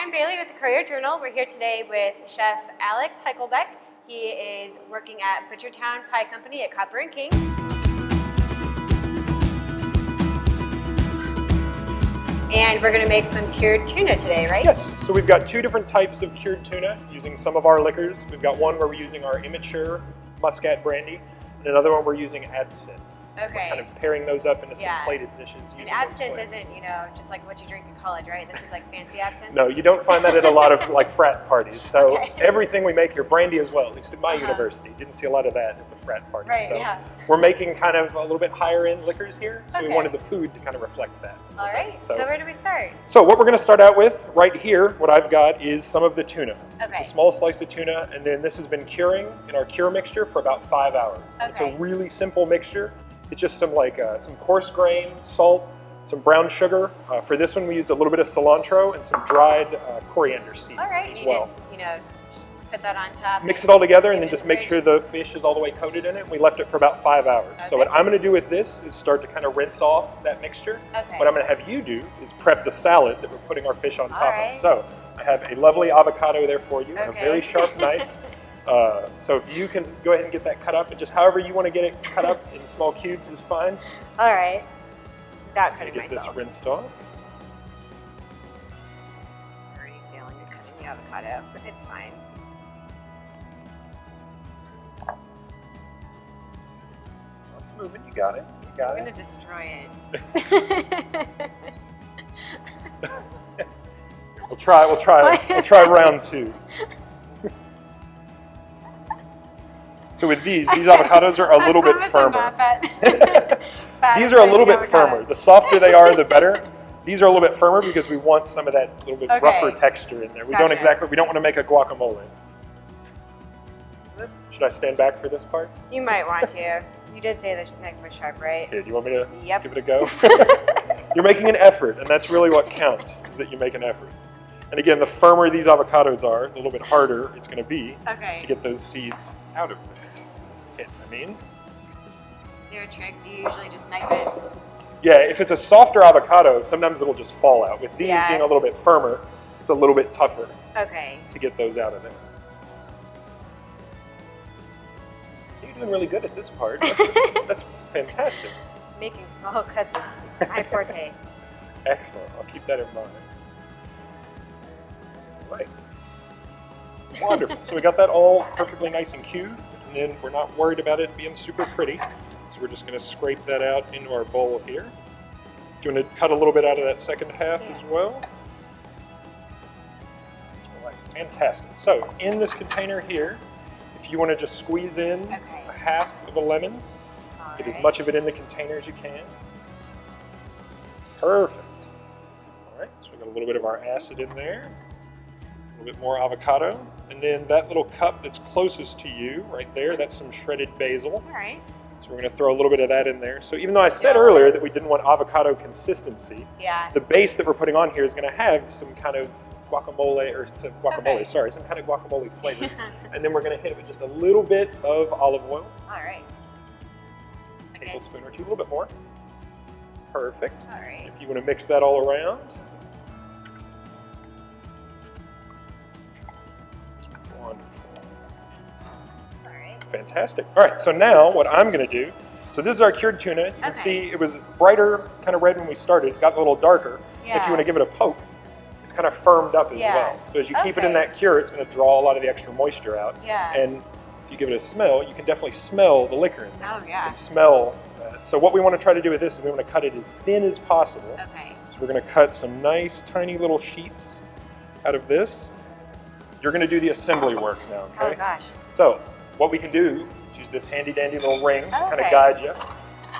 I'm Bailey with the Courier-Journal. We're here today with Chef Alex Heichelbeck. He is working at Butchertown Pie Company at Copper and King. And we're going to make some cured tuna today, right? Yes. So we've got two different types of cured tuna using some of our liquors. We've got one where we're using our immature muscat brandy, and another one we're using absinthe. Okay. We're kind of pairing those up into some plated dishes. And absinthe isn't, just like what you drink in college, right? This is like fancy absinthe? No, you don't find that at a lot of like frat parties. So everything we make here, brandy as well, at least at my university, didn't see a lot of that at the frat parties. Right, so we're making kind of a little bit higher end liquors here. So we wanted the food to kind of reflect that. All right, so where do we start? So what we're going to start out with right here, what I've got is some of the tuna. Okay. It's a small slice of tuna, and then this has been curing in our cure mixture for about 5 hours. Okay. It's a really simple mixture. It's just some some coarse grain, salt, some brown sugar. For this one, we used a little bit of cilantro and some dried coriander seeds. All right, as you well. just put that on top. Mix it all together, and then just make sure the fish is all the way coated in it. We left it for about 5 hours. Okay. So what I'm going to do with this is start to kind of rinse off that mixture. Okay. What I'm going to have you do is prep the salad that we're putting our fish on top of. So I have a lovely avocado there for you and a very sharp knife. So if you can go ahead and get that cut up, and just however you want to get it cut up in small cubes is fine. All right. Without cutting get myself. This rinsed off. I'm already failing at cutting the avocado, but it's fine. It's moving. You got it. You got I'm it. going to destroy it. We'll try round two. So with these avocados are a little bit firmer. These are a little bit firmer. The softer they are, the better. These are a little bit firmer because we want some of that little bit rougher texture in there. We don't want to make a guacamole. Should I stand back for this part? You might want to. You did say the knife was sharp, right? Okay, do you want me to give it a go? You're making an effort, and that's really what counts, is that you make an effort. And again, the firmer these avocados are, the little bit harder it's going to be to get those seeds out of them. Is there a trick? Do you usually just knife it? Yeah, if it's a softer avocado, sometimes it'll just fall out. With these being a little bit firmer, it's a little bit tougher to get those out of there. So you're doing really good at this part. That's fantastic. Making small cuts is my forte. Excellent. I'll keep that in mind. Right. Wonderful. So we got that all perfectly nice and cubed, and then we're not worried about it being super pretty. So we're just going to scrape that out into our bowl here. Do you want to cut a little bit out of that second half as well? All right. Fantastic. So in this container here, if you want to just squeeze in a half of a lemon, get as much of it in the container as you can. Perfect. All right. So we got a little bit of our acid in there. A little bit more avocado, and then that little cup that's closest to you right there, that's some shredded basil. All right. So we're going to throw a little bit of that in there. So even though I said earlier that we didn't want avocado consistency, the base that we're putting on here is going to have some kind of guacamole, or some kind of guacamole flavor. And then we're going to hit it with just a little bit of olive oil. All right. A tablespoon or two, a little bit more. Perfect. All right. If you want to mix that all around. Fantastic. All right, so now what I'm going to do, so this is our cured tuna. You can see it was brighter, kind of red when we started. It's gotten a little darker. If you want to give it a poke, it's kind of firmed up as well. So as you keep it in that cure, it's going to draw a lot of the extra moisture out. And if you give it a smell, you can definitely smell the liquor in there. You can smell that. So what we want to try to do with this is we want to cut it as thin as possible. So we're going to cut some nice, tiny little sheets out of this. You're going to do the assembly work now, okay? Oh, gosh. So what we can do is use this handy dandy little ring to kind of guide you.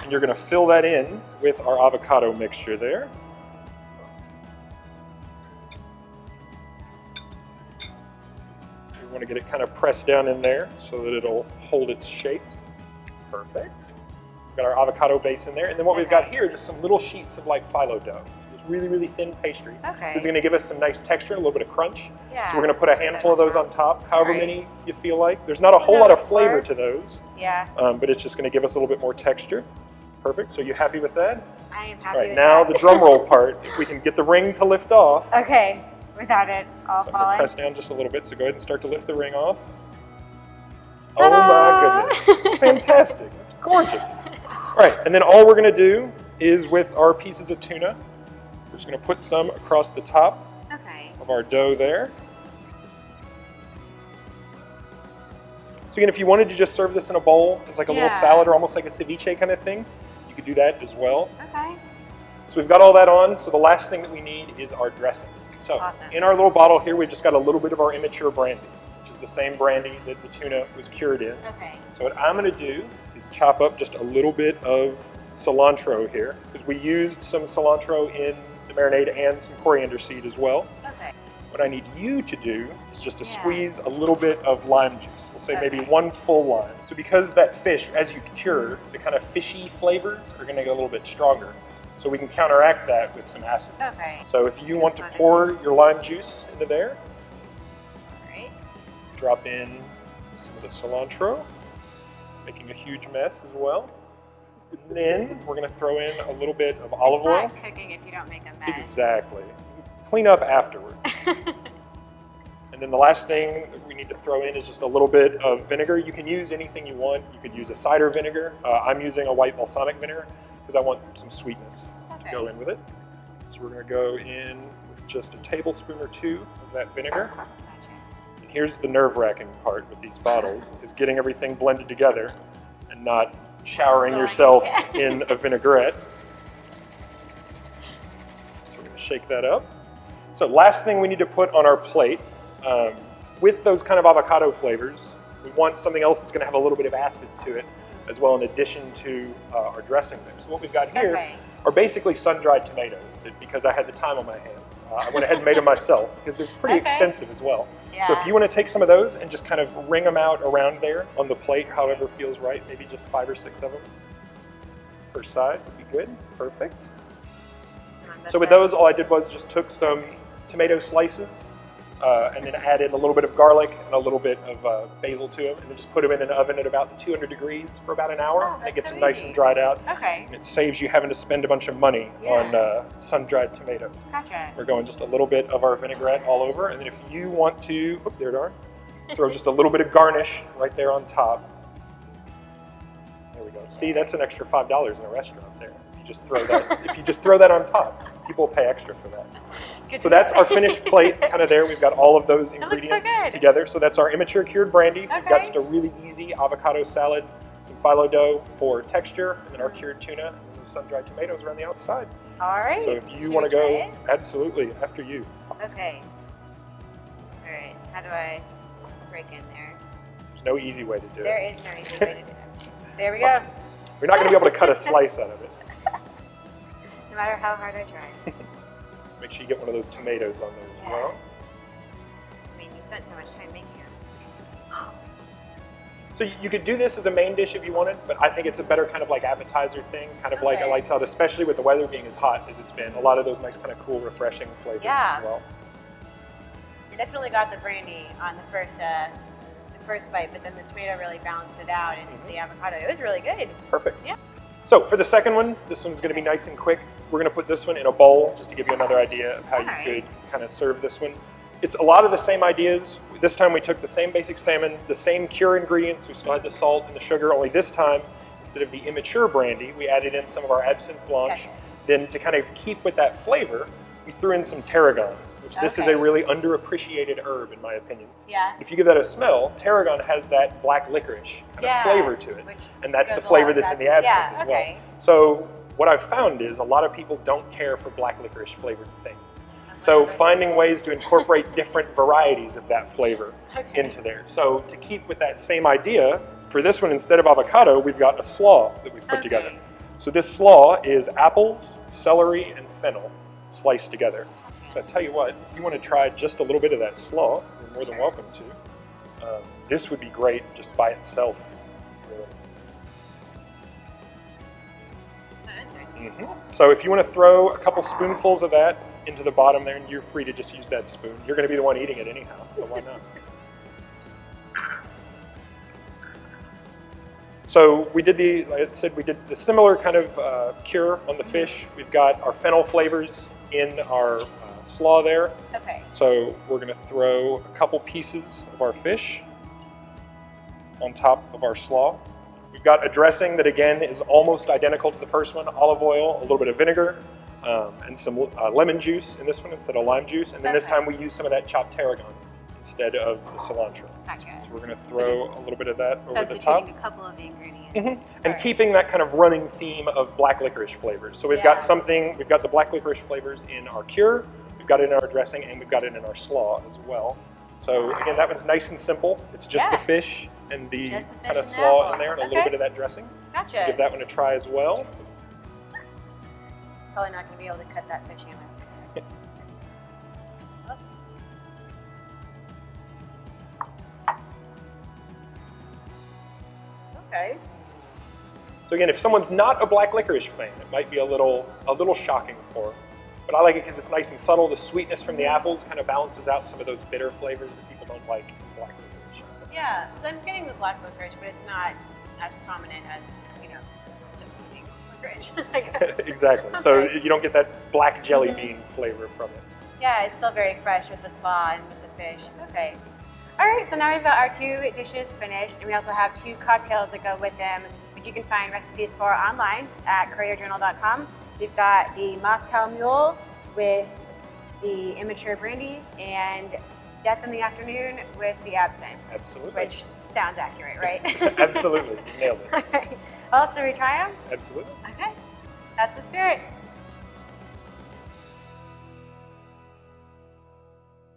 And you're going to fill that in with our avocado mixture there. We want to get it kind of pressed down in there so that it'll hold its shape. Perfect. We've got our avocado base in there. And then what we've got here are just some little sheets of like phyllo dough. Really, really thin pastry. This is going to give us some nice texture, a little bit of crunch. So we're going to put a handful of those on top, however many you feel like. There's not a whole lot of flavor to those, but it's just going to give us a little bit more texture. Perfect. So you happy with that? I am happy with that. All right, now the drum roll part. If we can get the ring to lift off. Okay. without it all So I'm going falling. to press down just a little bit, so go ahead and start to lift the ring off. Ta-da! Oh my goodness, it's fantastic, it's gorgeous. All right, and then all we're going to do is with our pieces of tuna, we're just going to put some across the top of our dough there. So again, if you wanted to just serve this in a bowl as like a little salad or almost like a ceviche kind of thing, you could do that as well. Okay. So we've got all that on, so the last thing that we need is our dressing. So in our little bottle here, we've just got a little bit of our immature brandy, which is the same brandy that the tuna was cured in. Okay. So what I'm going to do is chop up just a little bit of cilantro here, because we used some cilantro in the marinade and some coriander seed as well. Okay. What I need you to do is just to squeeze a little bit of lime juice. We'll say maybe 1 full lime. So because that fish, as you cure, the kind of fishy flavors are going to get a little bit stronger. So we can counteract that with some acids. Okay. So if you want to pour your lime juice into there, drop in some of the cilantro, making a huge mess as well. And then we're going to throw in a little bit of olive oil. It's not cooking if you don't make a mess. Exactly. Clean up afterwards. And then the last thing that we need to throw in is just a little bit of vinegar. You can use anything you want. You could use a cider vinegar. I'm using a white balsamic vinegar because I want some sweetness to go in with it. So we're going to go in with just a tablespoon or 2 of that vinegar. And here's the nerve-wracking part with these bottles, is getting everything blended together and not showering yourself in a vinaigrette. So we're going to shake that up. So last thing we need to put on our plate, with those kind of avocado flavors, we want something else that's going to have a little bit of acid to it as well, in addition to our dressing mix. So what we've got here are basically sun-dried tomatoes that, because I had the time on my hands, I went ahead and made them myself because they're pretty expensive as well. So if you want to take some of those and just kind of wring them out around there on the plate, however feels right, maybe just 5 or 6 of them per side would be good. Perfect. So with those, all I did was just took some tomato slices and then added a little bit of garlic and a little bit of basil to them, and then just put them in an oven at about 200 degrees for about an hour. That gets them nice and dried out. And it saves you having to spend a bunch of money on sun-dried tomatoes. We're going just a little bit of our vinaigrette all over, and then if you want to, oh, there it are, throw just a little bit of garnish right there on top. There we go. See, that's an extra $5 in a restaurant there. If you just throw that, if you just throw that on top, people will pay extra for that. So that's our finished plate kind of there. We've got all of those ingredients together. So that's our immature cured brandy. We've got just a really easy avocado salad, some phyllo dough for texture, and then our cured tuna, and those sun-dried tomatoes around the outside. All right. So if you want to go, absolutely, after you. Okay. All right. How do I break in there? There's no easy way to do it. There is no easy way to do it. There we go. You're not going to be able to cut a slice out of it. No matter how hard I try. Make sure you get one of those tomatoes on there as well. I mean, you spent so much time making them. So you could do this as a main dish if you wanted, but I think it's a better kind of like appetizer thing, kind of like a light salad, especially with the weather being as hot as it's been. A lot of those nice kind of cool, refreshing flavors as well. I definitely got the brandy on the first bite, but then the tomato really balanced it out, and the avocado, it was really good. Perfect. Yeah. So for the second one, this one's going to be nice and quick. We're going to put this one in a bowl just to give you another idea of how you could kind of serve this one. It's a lot of the same ideas. This time we took the same basic salmon, the same cure ingredients. We still had the salt and the sugar, only this time, instead of the immature brandy, we added in some of our absinthe blanche. Then to kind of keep with that flavor, we threw in some tarragon, which this is a really underappreciated herb in my opinion. If you give that a smell, tarragon has that black licorice kind of flavor to it. And that's the flavor that's in the absinthe as well. So what I've found is a lot of people don't care for black licorice flavored things. So finding ways to incorporate different varieties of that flavor into there. So to keep with that same idea, for this one, instead of avocado, we've got a slaw that we've put together. So this slaw is apples, celery, and fennel sliced together. So I tell you what, if you want to try just a little bit of that slaw, you're more than welcome to. This would be great just by itself. Really. So if you want to throw a couple spoonfuls of that into the bottom there, and you're free to just use that spoon. You're going to be the one eating it anyhow, so why not? So we did like I said, we did the similar kind of cure on the fish. We've got our fennel flavors in our slaw there. Okay. So we're going to throw a couple pieces of our fish on top of our slaw. We've got a dressing that again is almost identical to the first one, olive oil, a little bit of vinegar, and some lemon juice in this one instead of lime juice. And then this time we use some of that chopped tarragon instead of the cilantro. Gotcha. So we're going to throw a little bit of that over the top. Substituting a couple of the ingredients. And keeping that kind of running theme of black licorice flavors. So we've got we've got the black licorice flavors in our cure, we've got it in our dressing, and we've got it in our slaw as well. So again, that one's nice and simple. It's just the fish and the kind of slaw in there and a little bit of that dressing. Gotcha. So give that one a try as well. Probably not going to be able to cut that fish in. Okay. So again, if someone's not a black licorice fan, it might be a little shocking for them. But I like it because it's nice and subtle. The sweetness from the apples kind of balances out some of those bitter flavors that people don't like in black licorice. Yeah, so I'm getting the black licorice, but it's not as prominent as, just eating licorice. Exactly. Okay. So you don't get that black jelly bean flavor from it. Yeah, it's still very fresh with the slaw and with the fish. Okay. All right, so now we've got our 2 dishes finished, and we also have 2 cocktails that go with them, which you can find recipes for online at Courier-Journal.com. We've got the Moscow Mule with the immature brandy and Death in the Afternoon with the absinthe. Absolutely. Which sounds accurate, right? Absolutely. You nailed it. Okay. Well, should we try them? Absolutely. Okay. That's the spirit.